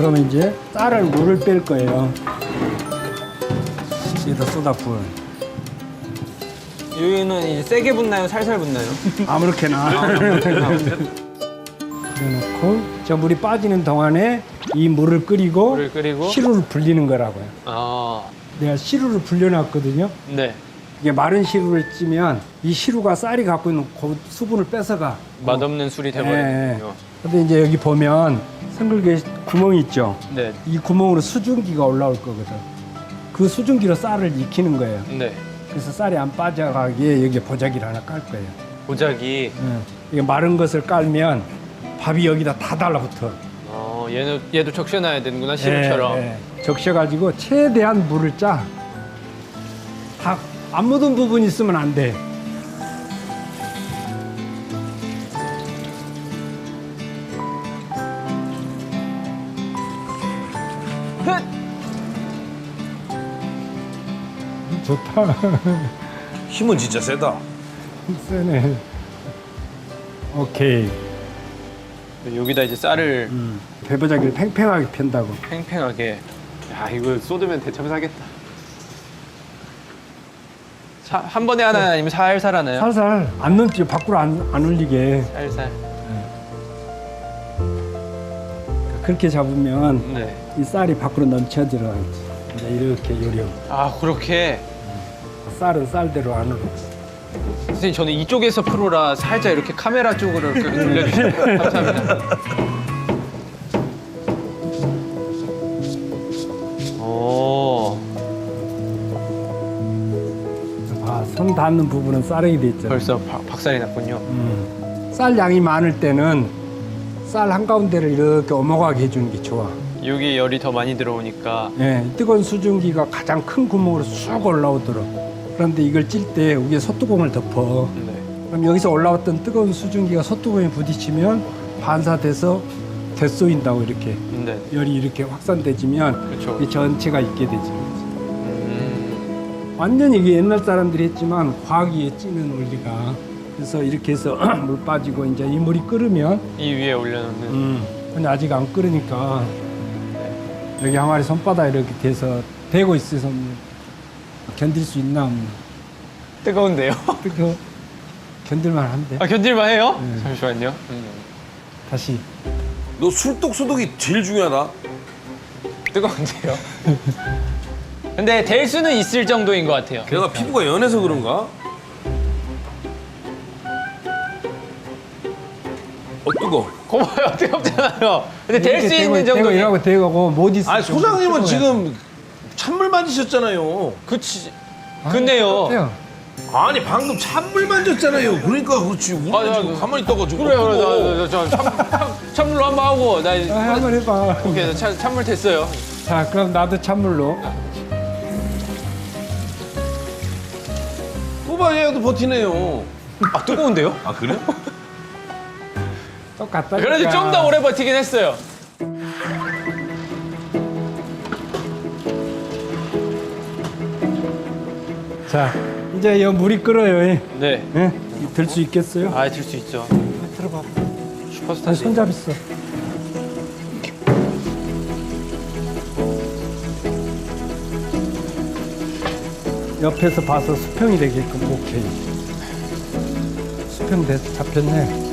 그러면 이제 쌀을 물을 뺄 거예요. 여기다 쏟아 부어요. 여기는 이제 세게 붓나요? 살살 붓나요? 아무렇게나. 그래놓고 저 물이 빠지는 동안에 이 물을 끓이고, 물을 끓이고. 시루를 불리는 거라고요. 아, 내가 시루를 불려놨거든요. 네. 이게 마른 시루를 찌면 이 시루가 쌀이 갖고 있는 그 수분을 뺏어가. 맛없는 술이 예, 예. 돼버리는군요. 근데 이제 여기 보면 성글개 구멍이 있죠. 네. 이 구멍으로 수증기가 올라올 거거든. 그 수증기로 쌀을 익히는 거예요. 네. 그래서 쌀이 안 빠져가게 여기 보자기를 하나 깔 거예요. 보자기. 이게 마른 것을 깔면 밥이 여기다 다 달라붙어. 얘도 적셔놔야 되는구나, 시루처럼. 예, 예. 적셔가지고 최대한 물을 짜. 다 안 묻은 부분 있으면 안 돼. 좋다. 힘은 진짜 세다. 세네. 오케이. 여기다 이제 쌀을 배보자기를 팽팽하게 편다고. 팽팽하게. 야, 이거 쏟으면 대참 사겠다. 한 번에 하나요? 아니면 살살 하나요? 살살 안 넘지 밖으로 안 울리게. 살살. 그렇게 잡으면 네. 이 쌀이 밖으로 넘쳐 들어가지. 이제 이렇게 요령. 아, 그렇게. 쌀은 쌀대로 안으로. 선생님, 저는 이쪽에서 프로라 살짝 이렇게 카메라 쪽으로 이렇게 돌려주시면 감사합니다. 오, 손 닿는 부분은 쌀이 돼 있잖아. 벌써 박살이 났군요. 쌀 양이 많을 때는 쌀 한가운데를 이렇게 오목하게 해주는 게 좋아. 여기 열이 더 많이 들어오니까. 예, 뜨거운 수증기가 가장 큰 구멍으로 쑥 올라오도록. 그런데 이걸 찔 때 위에 솥뚜껑을 덮어. 네. 그럼 여기서 올라왔던 뜨거운 수증기가 솥뚜껑에 부딪히면 반사돼서 되쏘인다고 이렇게. 네. 열이 이렇게 확산되지면 그렇죠. 이 전체가 있게 되지. 완전히 이게 옛날 사람들이 했지만 과학이 찌는 원리가. 그래서 이렇게 해서 물 빠지고 이제 이 물이 끓으면 이 위에 올려놓는. 근데 아직 안 끓으니까 여기 항아리 손바닥 이렇게 돼서 대고 있어서 견딜 수 있나 없나. 뜨거운데요? 뜨거 견딜만 한데. 아, 견딜만 해요? 잠시만요. 다시. 너 술독소독이 제일 중요하다. 뜨거운데요? 근데 될 수는 있을 정도인 것 같아요. 내가 피부가 연해서 그런가? 뜨거. 고마워요. 뜨겁잖아요. 근데 될 수 이렇게 있는 대고 정도인. 이러고 대고 못 있어. 아니 소장님은 지금 찬물 만지셨잖아요. 그치. 근데요. 아니 방금 찬물 만졌잖아요. 그러니까 그렇지. 우리는 아, 지금 가만히 있다가 지금. 그래요. 저 찬물로 한번 하고. 나 한번 해봐. 오케이, 찬물 됐어요. 자, 그럼 나도 찬물로. 꼬바예도 버티네요. 아, 뜨거운데요? 아 그래? 똑같다. 그래도 좀 더 오래 버티긴 했어요. 자, 이제 이 물이 끓어요. 네. 예? 들 수 있겠어요? 아, 들 수 있죠. 들어봐. 슈퍼스타지. 손잡 있어. 옆에서 봐서 수평이 되게끔 오케이. 수평 잡혔네.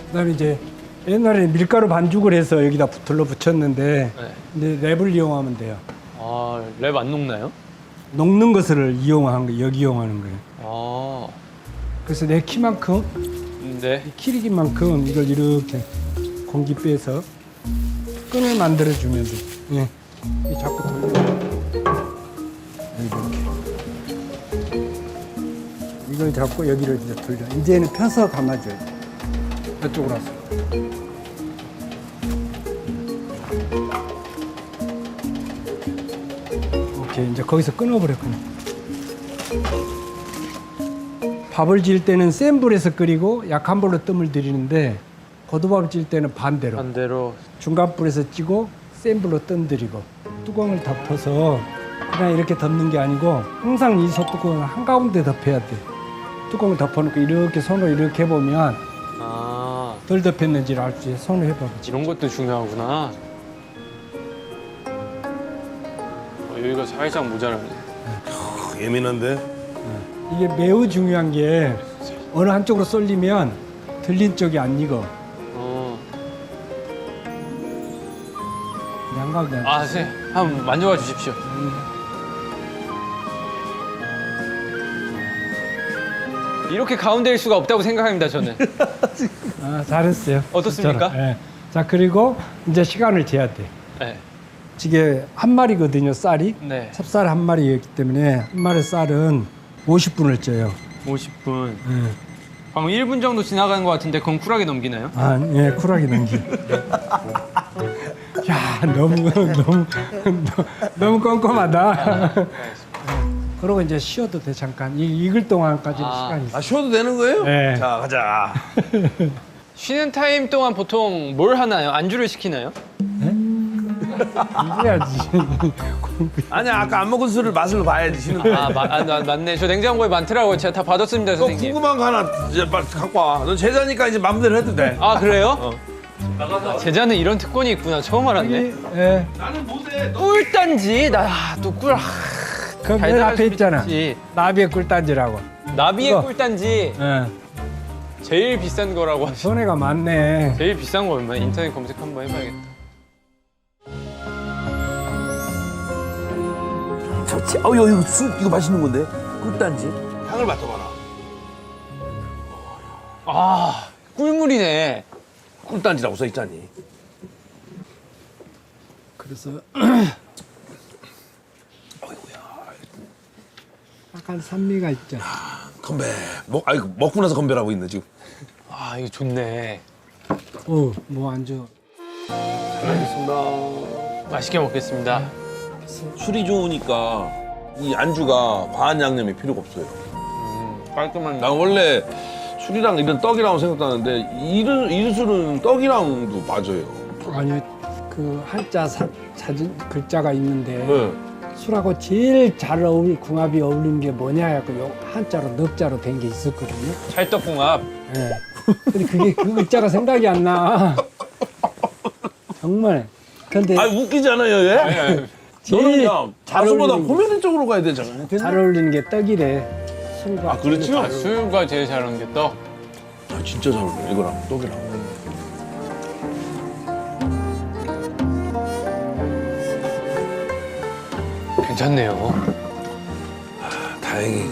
그다음에 이제 옛날에 밀가루 반죽을 해서 여기다 둘러붙였는데 근데 랩을 이용하면 돼요. 아, 랩 안 녹나요? 녹는 것을 이용한 거, 여기 이용하는 거예요. 아, 그래서 내 키만큼, 네. 키리기만큼 이걸 이렇게 공기 빼서 끈을 만들어주면 돼. 예. 이 자꾸 돌려. 이렇게. 이걸 잡고 여기를 이제 돌려. 이제는 펴서 감아줘야 돼. 이쪽으로 와서. 오케이, 이제 거기서 끊어버려, 그냥. 밥을 지을 때는 센 불에서 끓이고 약한 불로 뜸을 들이는데 고두밥을 찌을 때는 반대로. 반대로. 중간 불에서 찌고 센 불로 뜸 들이고 뚜껑을 덮어서 그냥 이렇게 덮는 게 아니고 항상 이 솥뚜껑을 한가운데 덮어야 돼. 뚜껑을 덮어놓고 이렇게 손으로 이렇게 해보면 아, 덜 덮였는지를 알 수 있어. 손으로 해봐. 이런 것도 중요하구나. 여기가 살짝 모자라네. 예민한데? 이게 매우 중요한 게 어느 한쪽으로 쏠리면 들린 쪽이 안 익어. 양각이 안. 아, 선생님 한번 만져봐 주십시오. 이렇게 가운데일 수가 없다고 생각합니다, 저는. 아, 잘했어요. 어떻습니까? 진짜로. 예. 자, 그리고 이제 시간을 재야 돼. 네. 이게 한 마리거든요, 쌀이. 네. 찹쌀 한 마리였기 때문에 한 마리 쌀은 50분을 쪄요. 50분. 예. 방금 1분 정도 지나가는 것 같은데 그건 쿨하게 넘기나요? 아, 예, 쿨하게 넘기. 야, 너무 꼼꼼하다. 그러고 이제 쉬어도 돼, 잠깐. 익을 동안까지는 시간이 있어. 아, 쉬어도 되는 거예요? 네. 자, 가자. 쉬는 타임 동안 보통 뭘 하나요? 안주를 시키나요? 이래야지. 아니야, 아까 안 먹은 술을 맛을 봐야지, 쉬는 거. 맞네. 저 냉장고에 많더라고요. 제가 다 받았습니다, 너 선생님. 궁금한 거 하나 이제 빨리 갖고 와. 넌 제자니까 이제 마음대로 해도 돼. 아, 그래요? 제자는 이런 특권이 있구나. 처음 알았네. 예. 나는 못해. 꿀단지? 또 꿀. 그맨 달달할 앞에 수도 있잖아. 있지. 나비의 꿀단지라고. 나비의 그거. 꿀단지. 예. 제일 비싼 거라고 하시. 손해가 많네. 제일 비싼 거 얼마야? 인터넷 검색 한번 해봐야겠다. 좋지. 이거 술 이거 맛있는 건데. 꿀단지. 향을 맡아봐라. 아, 꿀물이네. 꿀단지라고 써 있잖니. 그래서 약간 산미가 있죠. 건배. 먹고 나서 건배라고 있네 지금. 아, 이거 좋네. 뭐 안주. 알겠습니다. 맛있게 먹겠습니다. 술이 좋으니까 이 안주가 과한 양념이 필요가 없어요. 깔끔한. 난 원래 술이랑 이런 떡이랑 생각하는데 이 술은 떡이랑도 맞아요. 아니 그 한자 사진 글자가 있는데 네. 술하고 제일 잘 궁합이 어울리는 게 뭐냐 해갖고 요 한자로 넉자로 된 게 있었거든요. 찰떡궁합. 예. 근데 그게 그 글자가 생각이 안 나. 정말. 근데 웃기잖아요, 얘. 너는 제일 그냥 잘 가수보다 어울리는 게, 코미디 쪽으로 가야 되잖아. 잘 어울리는 게 떡이래. 술과. 아, 그렇죠? 아, 술과 제일 잘 어울리는 게 떡. 아, 진짜 잘 어울려, 이거랑 떡이랑. 괜찮네요. 다행히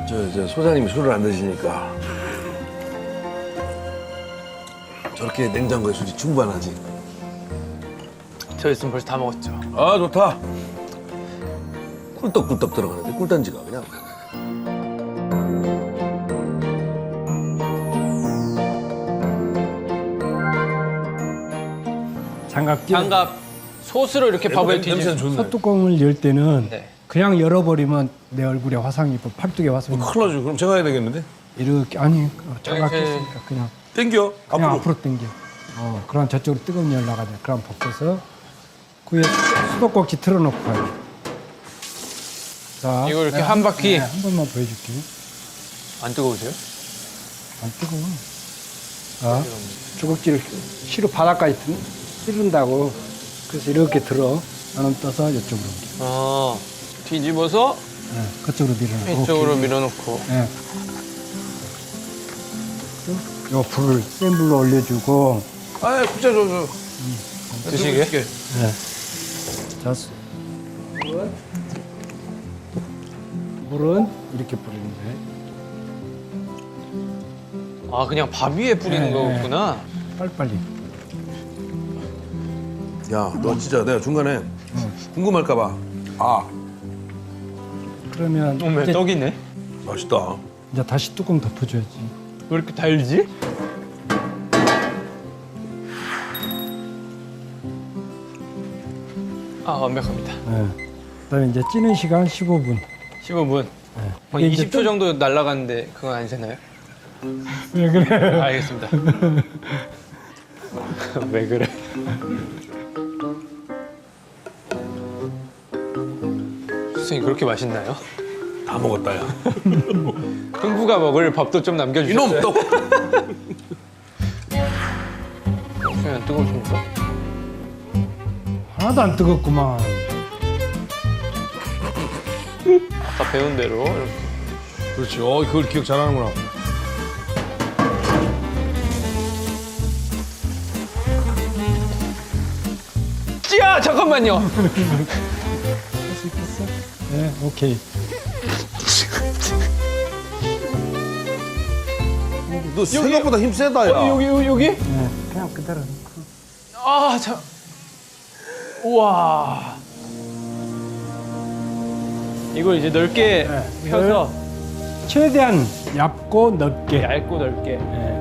저 소장님이 술을 안 드시니까 저렇게 냉장고에 술이 충분하지. 저 있으면 벌써 다 먹었죠. 아, 좋다. 꿀떡꿀떡 들어가는데 꿀단지가 그냥. 장갑 끼. 장갑 소스로 이렇게 밥을 냄새는 뒤집어. 좋네. 소뚜껑을 열 때는 네. 그냥 열어버리면 내 얼굴에 화상이 입고 팔뚝에 화상이 입고 큰일 나죠. 그럼 제가 해야 되겠는데? 이렇게 아니 장갑 이렇게. 꼈으니까 그냥 땡겨. 앞으로 당겨. 그럼 저쪽으로 뜨거운 열 나가죠. 그럼 벗겨서 그 위에 수도꼭지 틀어놓고 가요. 자, 이거 이렇게 내가 한 바퀴? 네, 한 번만 보여줄게요. 안 뜨거우세요? 안 뜨거워. 자, 주걱지를 시로 바닥까지 찌른다고. 그래서 이렇게 들어. 나는 떠서 이쪽으로 옮겨. 뒤집어서 네, 그쪽으로 밀어넣고. 이쪽으로 밀어놓고. 네. 요 불을 센 불로 올려주고. 아, 국자 줘. 드시게? 네. 자, 물은 이렇게 뿌리는 거예요. 아, 그냥 밥 위에 뿌리는 네, 거구나. 빨리빨리. 야, 너 진짜 내가 중간에 궁금할까봐. 아, 그러면 어머, 이제, 떡이네. 맛있다. 이제 다시 뚜껑 덮어줘야지. 왜 이렇게 달지? 아, 완벽합니다. 네. 그다음에 이제 찌는 시간 15분. 15분. 한 이게 이제 20초 정도 날라갔는데 그건 안 되나요? 왜 그래? 알겠습니다. 왜 그래? 선생님 그렇게 맛있나요? 다 먹었다, 야. 흥부가 먹을 밥도 좀 남겨주세요. 이놈 떡. 그냥 뜨거우십니까? 하나도 안 뜨겁구만. 아까 배운 대로 이렇게. 그렇지. 그걸 기억 잘하는구나. 찌야 잠깐만요. 할 수 있겠어? 네, 오케이. 너 생각보다 힘 세다, 야. 여기? 네, 그냥 그대로. 아 참. 우와. 이걸 이제 넓게 펴서 최대한 얇고 넓게. 얇고 넓게. 네.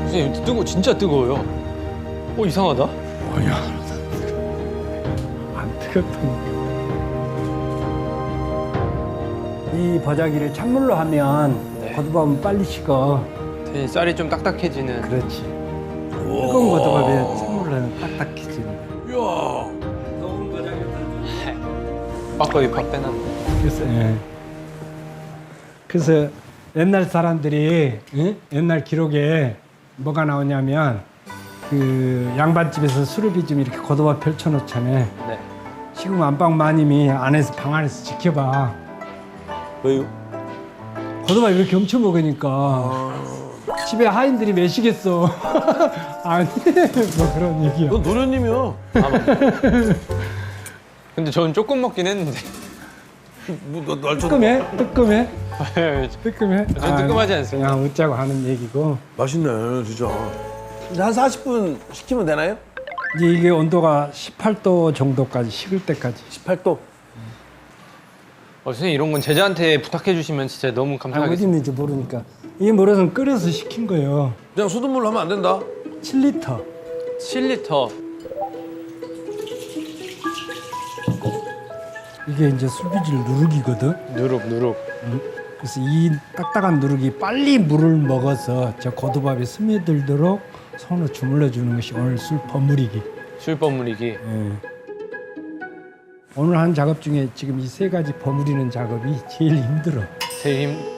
선생님 진짜 뜨거워요. 이상하다. 안 뜨겁던. 이 버자기를 찬물로 하면 네. 겉바면 빨리 식어. 대신 쌀이 좀 딱딱해지는. 그렇지. 뜨거운 겉바면 찬물로 하면 딱딱해지는. 아까 이 밥 빼놨네. 그래서, 그래서 옛날 사람들이 옛날 기록에 뭐가 나오냐면 그 양반집에서 수르비 좀 이렇게 겉바 펼쳐놓잖아요. 네. 지금 안방 마님이 안에서 방 안에서 지켜봐. 왜요? 겉바 이렇게 엄청 먹으니까 집에 하인들이 매시겠어. 아니 뭐 그런 얘기야. 넌 도련님이야. 근데 저는 조금 먹긴 했는데. 날 뜨끔해? 뜨끔해? 뜨끔해? 전 뜨끔하지 않습니다. 그냥 웃자고 하는 얘기고. 맛있네, 진짜. 이제 한 40분 식히면 되나요? 이제 이게 온도가 18도 정도까지 식을 때까지. 18도. 선생님 이런 건 제자한테 부탁해 주시면 진짜 너무 아, 어디 감사하겠습니다. 있는지 모르니까. 이게 뭐라서 끓여서 식힌 거예요. 그냥 수돗물로 하면 안 된다. 7리터. 7리터. 이게 이제 술비질 누룩이거든. 누룩. 그래서 이 딱딱한 누룩이 빨리 물을 먹어서 저 고두밥에 스며들도록 손으로 주물러 주는 것이 오늘 술 버무리기. 술 버무리기. 예. 오늘 한 작업 중에 지금 이 세 가지 버무리는 작업이 제일 힘들어. 제일 힘.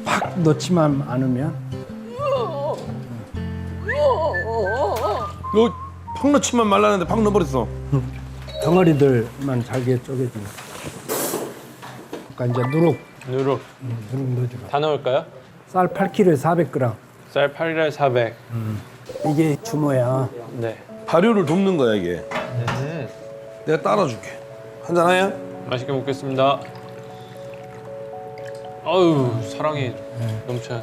팍 넣지만 않으면 너 팍 넣지만 말라는데 팍 넣어버렸어. 덩어리들만 잘게 쪼개지는. 그러니까 이제 누룩 누룩. 넣어주라. 다 넣을까요? 쌀 8kg에 400g. 쌀 8g 400. 이게 주모야. 네. 발효를 돕는 거야, 이게. 내가 따라줄게. 한잔 하야? 맛있게 먹겠습니다. 아유 사랑이 넘쳐요.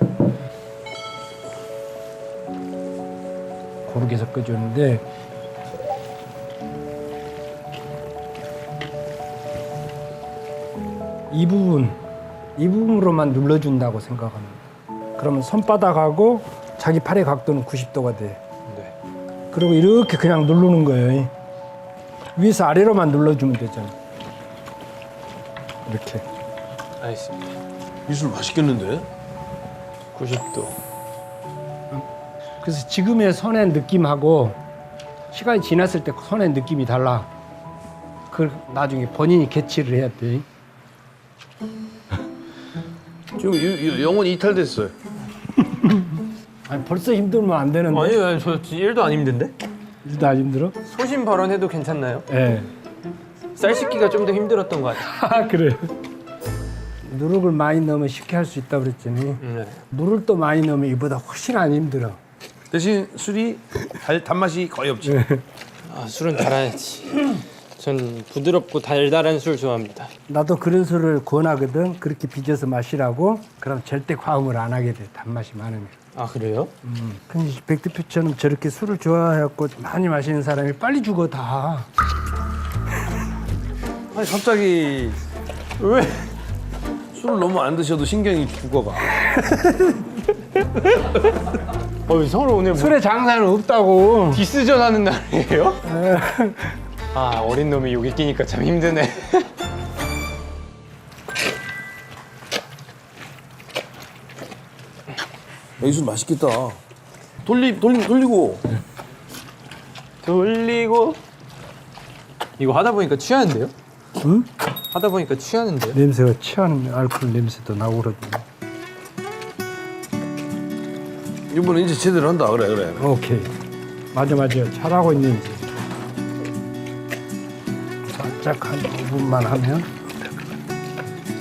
고르게 섞어주는데 이 부분으로만 눌러준다고 생각합니다. 그러면 손바닥하고 자기 팔의 각도는 90도가 돼. 네. 그리고 이렇게 그냥 누르는 거예요. 위에서 아래로만 눌러주면 되잖아. 이렇게. 알겠습니다. 이술 맛있겠는데? 90도. 그래서 지금의 손의 느낌하고 시간이 지났을 때 손의 느낌이 달라. 그걸 나중에 본인이 캐치를 해야 돼. 지금 영혼이 이탈됐어요. 아니 벌써 힘들면 안 되는데. 아니 저 1도 안 힘든데? 일도 안 힘들어? 소신 발언해도 괜찮나요? 예. 쌀 씻기가 좀 더 힘들었던 것 같아요. 아 그래. 누룩을 많이 넣으면 쉽게 할 수 있다고 그랬더니 네. 물을 또 많이 넣으면 이보다 훨씬 안 힘들어. 대신 술이 단맛이 거의 없지. 아 술은 달아야지. 전 부드럽고 달달한 술 좋아합니다. 나도 그런 술을 권하거든. 그렇게 빚어서 마시라고. 그럼 절대 과음을 안 하게 돼. 단맛이 많으면. 아 그래요? 근데 백 대표처럼 저렇게 술을 좋아해갖고 많이 마시는 사람이 빨리 죽어 다. 아니 갑자기 왜? 술을 너무 안 드셔도 신경이 죽어가. 서울 오늘 뭐 술에 장사는 없다고. 디스전 하는 날이에요? 아 어린 놈이 여기 끼니까 참 힘드네. 이 술 맛있겠다. 돌리고. 돌리고 이거 하다 보니까 취하는데요? 응? 하다 보니까 취하는데요? 냄새가 취하는 알코올 냄새도 나고 그러더니. 이번에 이제 제대로 한다. 그래. 오케이. 맞아. 잘하고 있는지. 살짝 한 5분만 하면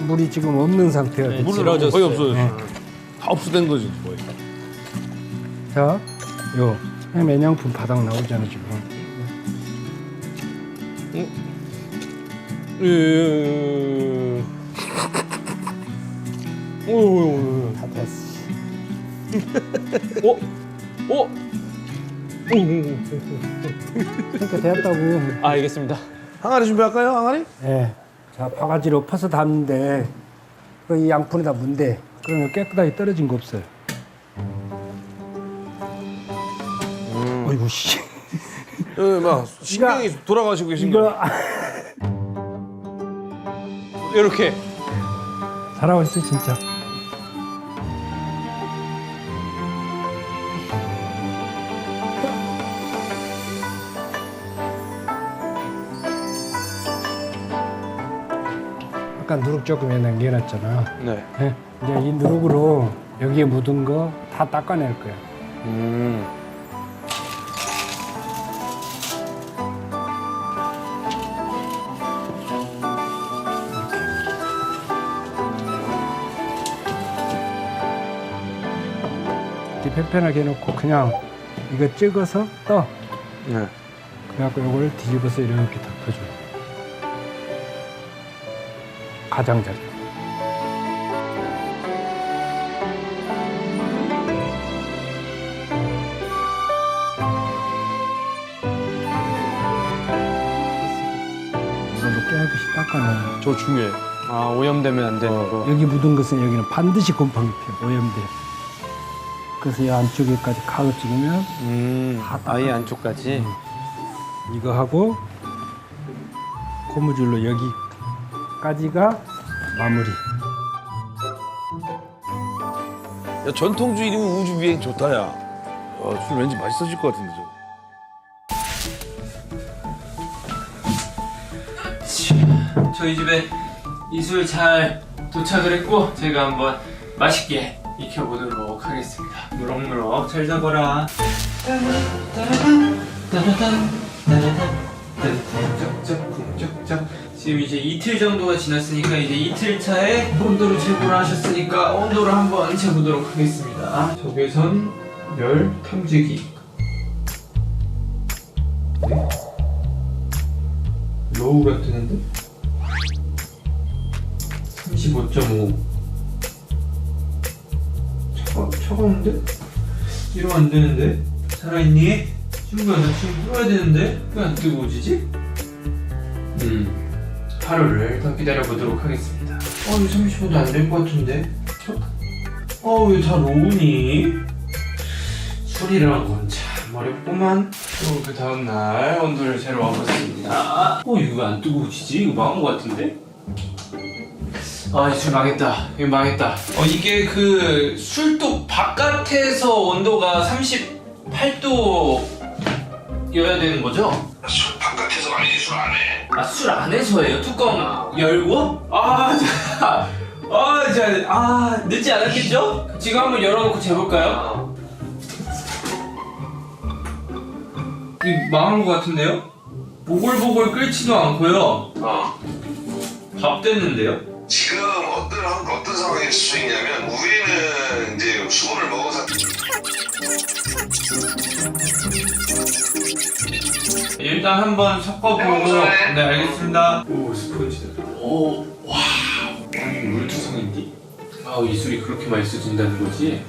물이 지금 없는 상태가 네, 됐지. 물은 질어졌어요. 거의 없어졌어. 네. 다 흡수된 거지 거의. 자, 요 매냥품 바닥 나오잖아 지금. 다 됐어. 그러니까 됐다고. 아, 알겠습니다. 항아리 준비할까요? 항아리? 예. 자, 바가지로 퍼서 담는데 이 양푼에다 문대. 그러면 깨끗하게 떨어진 거 없어요. 어이구 씨. 예, 막 신경이 돌아가시고 계신 거. 이거 이렇게. 잘하고 있어 진짜. 아까 누룩 조금 남겨놨잖아. 네. 예. 이제 이 누룩으로 여기에 묻은 거 다 닦아낼 거야. 이렇게 편편하게 해놓고 그냥 이거 찍어서 떠. 네. 그래갖고 이걸 뒤집어서 이렇게 덮어줘. 가장자리. 이걸로 깨끗이 닦아내는. 저 중요해. 아, 오염되면 안 되는 거. 여기 묻은 것은 여기는 반드시 곰팡이 피어 오염돼. 그래서 이 안쪽에까지 가루 찍으면 다 닦아. 아예 안쪽까지. 이거 하고 고무줄로 여기까지가 마무리. 야, 전통주의면 우주 비행 좋다 야. 술 왠지 맛있어질 것 같은데 저. 저희 집에 이술 잘 도착을 했고 제가 한번 맛있게 익혀보도록 하겠습니다. 무럭무럭 잘 잡아라. 짝짝쿵짝짝. 지금 이제 이틀 정도가 지났으니까 이제 이틀 차에 온도를 재고를 하셨으니까 온도를 한번 재보도록 하겠습니다. 적외선 열 탐지기. 네. 로우가 뜨는데? 35.5. 차가운데? 이러면 안 되는데? 살아있니? 친구야, 나 지금 풀어야 되는데? 왜 안 뜨거워지지? 하루를 더 기다려보도록 하겠습니다. 이거 35도 안 될 것 같은데? 왜 다 로우니? 술이라는 건 참 어렵구만. 또 그 다음날 온도를 재러 와봤습니다. 이거 왜 안 뜨거워지지? 이거 망한 것 같은데? 이술 망했다. 이거 망했다. 이게 그 술도 바깥에서 온도가 38도여야 되는 거죠? 술 바깥에서 아니지 술 안에. 술 안에서예요? 뚜껑 열고? 늦지 않았겠죠? 지금 한번 열어놓고 재볼까요? 이거 망한 것 같은데요? 보글보글 끓지도 않고요. 밥 됐는데요? 지금 어떤 상황일 수 있냐면 우리는 이제 수분을 먹어서 일단 한번 섞어보고. 해보자. 네, 알겠습니다. 오, 스펀지다. 와. 물투성인데? 이 술이 그렇게 맛있어진다는 거지?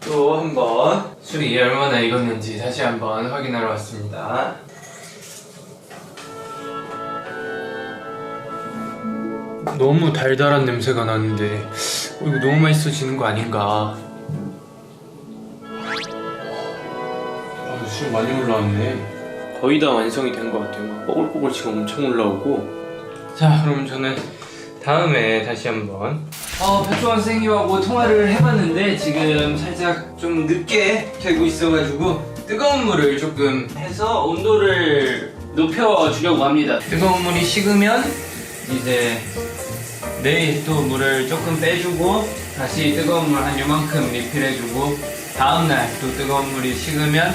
또 한번 술이 얼마나 익었는지 다시 한번 확인하러 왔습니다. 너무 달달한 냄새가 나는데 이거 너무 맛있어지는 거 아닌가? 술 많이 올라왔네. 거의 다 완성이 된 것 같아요. 막 뽀글뽀글 지금 엄청 올라오고. 자, 그럼 저는 다음에 다시 한번 백종원 선생님하고 통화를 해봤는데 지금 살짝 좀 늦게 되고 있어가지고 뜨거운 물을 조금 해서 온도를 높여주려고 합니다. 뜨거운 물이 식으면 이제 내일 또 물을 조금 빼주고 다시 뜨거운 물 한 요만큼 리필해주고 다음날 또 뜨거운 물이 식으면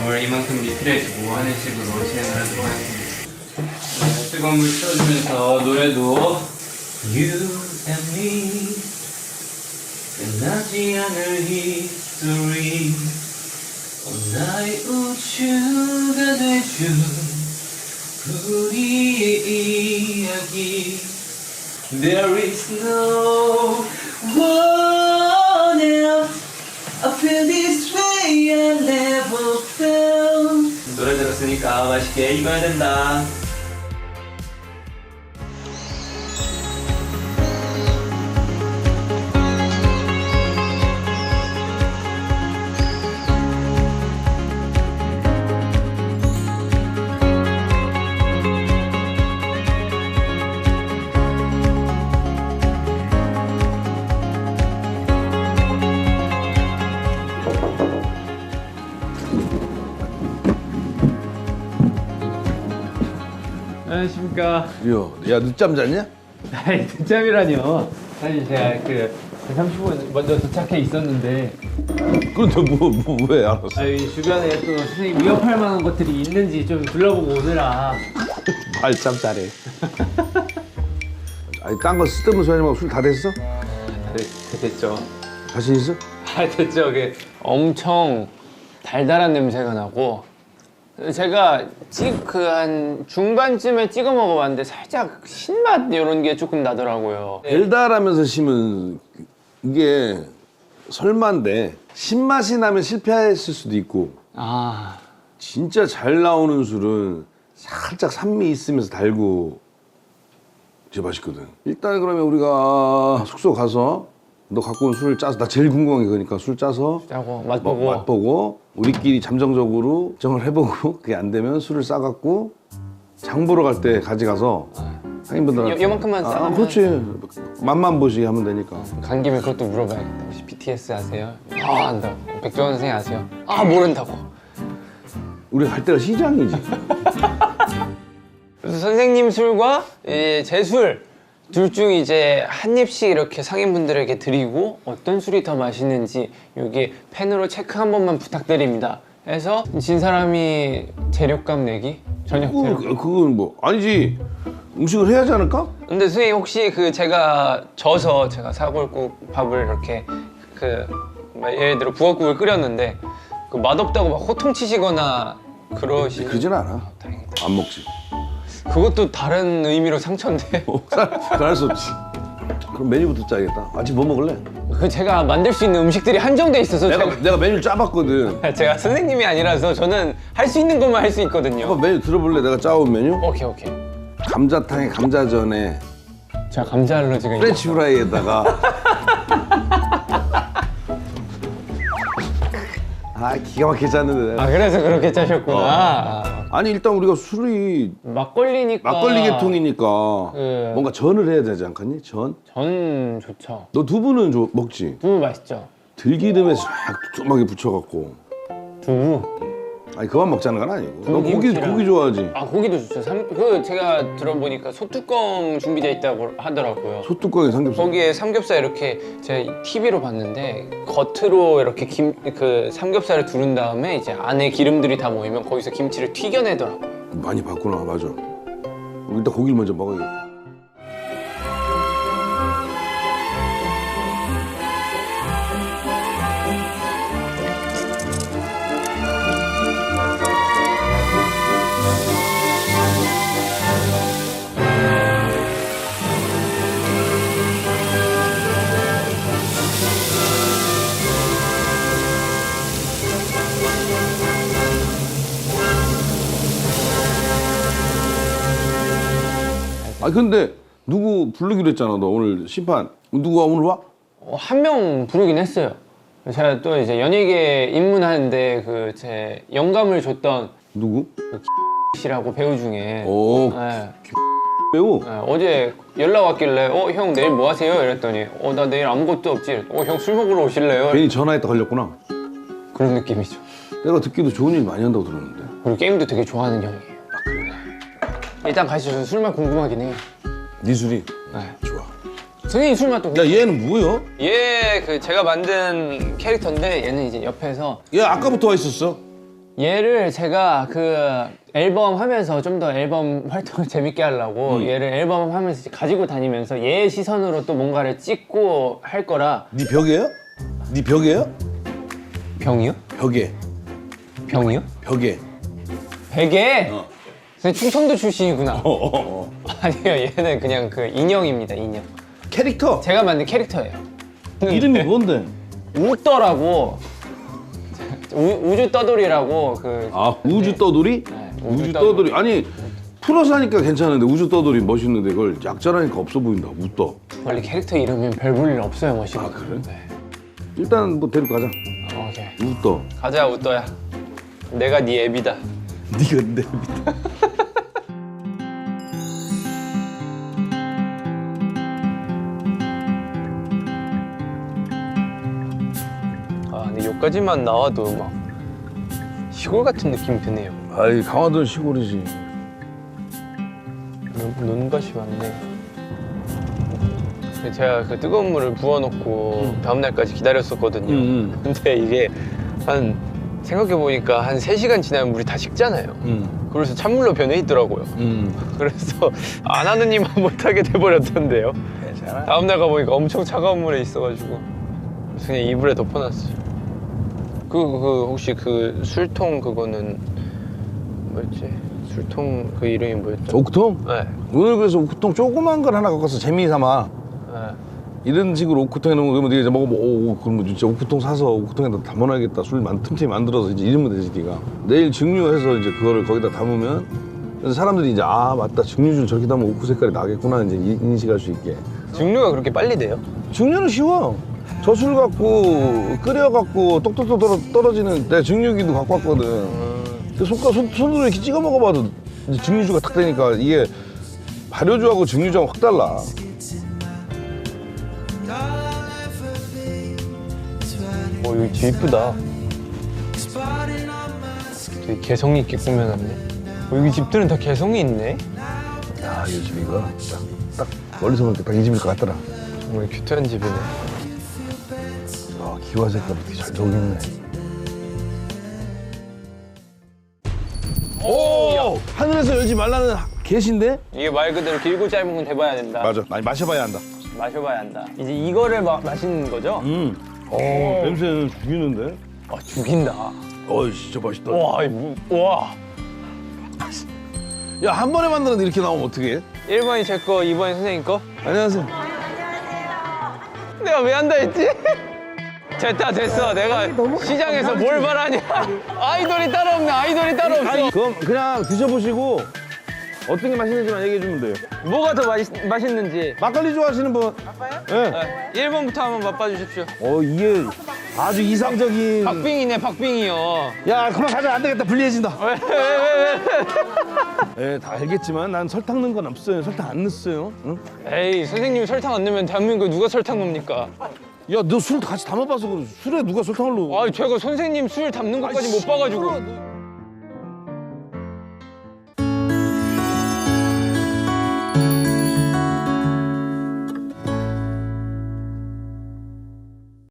물 이만큼 리필해주고 하는 식으로 진행을 하도록 하겠습니다. 뜨거운 물 틀어주면서 노래도 You and me 끝나지 않을 history 나의 우주가 돼준 우리의 이야기 There is no one else I feel this way I never felt 노래 들었으니까 맛있게 익어야 된다. 안녕하십니까. 야, 늦잠 잤냐? 아니 늦잠이라뇨. 사실 제가 그 30분 먼저 도착해 있었는데 그런데 왜 알았어? 아니 주변에 또 선생님 위협할 만한 것들이 있는지 좀 둘러보고 오느라 말참 잘해. 아니, 딴 거 쓸데없는 소리 하지 말고 술 다 됐어? 됐죠. 자신 있어? 됐죠. 그게 엄청 달달한 냄새가 나고 제가 한 중반쯤에 찍어 먹어봤는데 살짝 신맛 이런 게 조금 나더라고요. 달달하면서 심은 이게 설마인데 신맛이 나면 실패했을 수도 있고 아 진짜 잘 나오는 술은 살짝 산미 있으면서 달고 진짜 맛있거든. 일단 그러면 우리가 숙소 가서 너 갖고 온 술을 짜서 나 제일 궁금한 게 그러니까 술 짜서 짜고 맛보고 맛보고 우리끼리 잠정적으로 정을 해보고 그게 안 되면 술을 싸갖고 장 보러 갈 때 가져가서 상인분들한테 요만큼만 싸가면 그렇지. 맛만 보시게 하면 되니까. 간 김에 그것도 물어봐야겠다. 혹시 BTS 아세요? 아 안다고. 백종원 선생님 아세요? 아 모른다고. 우리 갈 때가 시장이지. 그래서 선생님 술과 제 술 둘 중 이제 한 입씩 이렇게 상인분들에게 드리고 어떤 술이 더 맛있는지 여기 펜으로 체크 한 번만 부탁드립니다. 해서 진 사람이 재료값 내기? 저녁 재료. 그건 뭐 아니지. 음식을 해야 하지 않을까? 근데 선생님 혹시 제가 져서 제가 사골국 밥을 이렇게 예를 들어 부엌국을 끓였는데 맛없다고 막 호통치시거나 그러진 않아. 다행이다. 안 먹지. 그것도 다른 의미로 상처인데. 잘할 수 없지. 그럼 메뉴부터 짜야겠다. 아침 뭐 먹을래? 제가 만들 수 있는 음식들이 한정돼 있어서 내가 메뉴를 짜봤거든. 제가 선생님이 아니라서 저는 할 수 있는 것만 할 수 있거든요. 한번 메뉴 들어볼래? 내가 짜온 메뉴? 오케이. 감자탕에 감자전에 제가 감자 알러지가 있어요. 프렌치 프라이에다가 기가 막히게 짰는데 내가. 그래서 그렇게 짜셨구나. 아니 일단 우리가 술이 막걸리니까. 막걸리 계통이니까 네. 뭔가 전을 해야 되지 않겠니? 전? 전 좋죠. 너 두부는 먹지? 두부 맛있죠. 들기름에 싹 두툼하게 붙여갖고. 두부. 아니 그만 먹자는 건 아니고. 너 김치랑. 고기 좋아하지? 고기도 좋죠. 제가 들어보니까 소뚜껑 준비되어 있다고 하더라고요. 소뚜껑에 삼겹살. 거기에 삼겹살 이렇게 제가 TV로 봤는데 겉으로 이렇게 삼겹살을 두른 다음에 이제 안에 기름들이 다 모이면 거기서 김치를 튀겨내더라고요. 많이 봤구나. 맞아. 일단 고기를 먼저 먹어야겠다. 근데 누구 부르기로 했잖아. 너 오늘 심판 누가 오늘 와? 한 명 부르긴 했어요. 제가 또 이제 연예계 입문하는데 제 영감을 줬던 누구? 씨라고 배우 중에 오 네. 배우? 네, 어제 연락 왔길래 형 내일 뭐 하세요? 이랬더니 나 내일 아무것도 없지. 형 술 먹으러 오실래요? 괜히 전화했다 걸렸구나. 그런 느낌이죠. 내가 듣기도 좋은 일 많이 한다고 들었는데. 그리고 게임도 되게 좋아하는 형이에요. 그래. 일단 가시죠. 술맛 궁금하긴 해요. 네 술이. 네. 좋아. 선생님 술맛도. 야 얘는 뭐야? 얘 그 제가 만든 캐릭터인데 얘는 이제 옆에서 얘 아까부터 와 있었어. 얘를 제가 그 앨범 하면서 좀 더 앨범 활동을 재밌게 하려고 얘를 앨범 하면서 이제 가지고 다니면서 얘 시선으로 또 뭔가를 찍고 할 거라. 네 벽이에요? 네 벽이에요? 병이요? 벽에. 병이요? 벽에. 베개? 선생님 충청도 출신이구나. 어. 아니요, 얘는 그냥 그 인형입니다, 인형. 캐릭터. 제가 만든 캐릭터예요. 이름이 뭔데? 우떠라고 우주 떠돌이라고 그 아 우주 떠돌이? 네, 우주 떠돌이. 아니 풀어서 하니까 괜찮은데 우주 떠돌이 멋있는데 그걸 약자라니까 없어 보인다. 우떠. 원래 캐릭터 이름은 별 볼 일 없어요, 멋있고. 아 그래? 네. 일단 뭐 데리고 가자. 오케이. 우떠. 가자, 우떠야. 내가 네 애비다. 네가 내 아, 근데 여기까지만 나와도 막 시골 같은 느낌이 드네요. 아이 강화도는 시골이지. 논밭이 많네. 제가 그 뜨거운 물을 부어놓고 다음 날까지 기다렸었거든요. 근데 이게 한 생각해보니까 한 3시간 지나면 물이 다 식잖아요. 그래서 찬물로 변해 있더라고요. 그래서 안 하는 이만 못하게 돼버렸던데요. 괜찮아. 다음 날 가보니까 엄청 차가운 물에 있어가지고 그래서 그냥 이불에 덮어놨어요. 그 혹시 그 술통 그거는 뭐였지? 술통 그 이름이 뭐였죠? 오크통? 네. 오늘 그래서 오크통 조그만 걸 하나 갖고 와서 재미삼아 네. 이런 식으로 오크통 해놓으면 그러면 네가 이제 먹어보고 오 그러면 진짜 오크통 사서 오크통에다 담아놔야겠다. 술 틈틈이 만들어서 이제 이러면 되지 네가. 내일 증류해서 이제 그거를 거기다 담으면 그래서 사람들이 이제 아 맞다 증류줄 저렇게 담으면 오크 색깔이 나겠구나 이제 인식할 수 있게. 증류가 그렇게 빨리 돼요? 증류는 쉬워. 저 술 갖고 끓여갖고 똑똑똑 떨어지는 내 증류기도 갖고 왔거든. 손으로 이렇게 찍어 먹어봐도 이제 증류주가 탁 되니까 이게 발효주하고 증류주하고 확 달라. 여기 집 이쁘다. 되게 개성 있게 꾸며놨네. 여기 집들은 다 개성이 있네. 야, 이 집이가 딱 멀리서 보니까 딱 이 집일 것 같더라. 정말 큐트한 집이네. 아, 기와 색깔 이렇게 잘 녹있네. 오! 하늘에서 열지 말라는 계신데? 이게 말 그대로 길고 짧은 건 돼봐야 된다. 맞아. 많이 마셔봐야 한다. 마셔봐야 한다. 이제 이거를 마시는 거죠? 냄새는 죽이는데? 아, 죽인다. 어이, 진짜 맛있다. 와, 와. 야, 한 번에 만드는데 이렇게 나오면 어떡해? 1번이 제 거, 2번이 선생님 거? 안녕하세요. 내가 왜 한다 했지? 됐어. 내가 시장에서 뭘 바라냐. 아이돌이 따로 없네, 아이돌이 따로 없어. 그럼 그냥 드셔보시고 어떤 게 맛있는지만 얘기해주면 돼요. 뭐가 더 맛있는지. 막걸리 좋아하시는 분? 네. 1번부터 한번 맛봐주십시오. 이게 아주 이상적인. 박빙이네, 박빙이요. 야, 그만 가자. 안 되겠다. 불리해진다. 왜? 예, 다 알겠지만 난 설탕 넣은 건 없어요. 설탕 안 넣었어요. 응? 에이, 선생님이 설탕 안 넣으면 대한민국에 누가 설탕 넣습니까? 야, 너 술 같이 담아봐서 그래. 술에 누가 설탕을 넣어? 아, 제가 선생님 술 담는 것까지 못 봐가지고.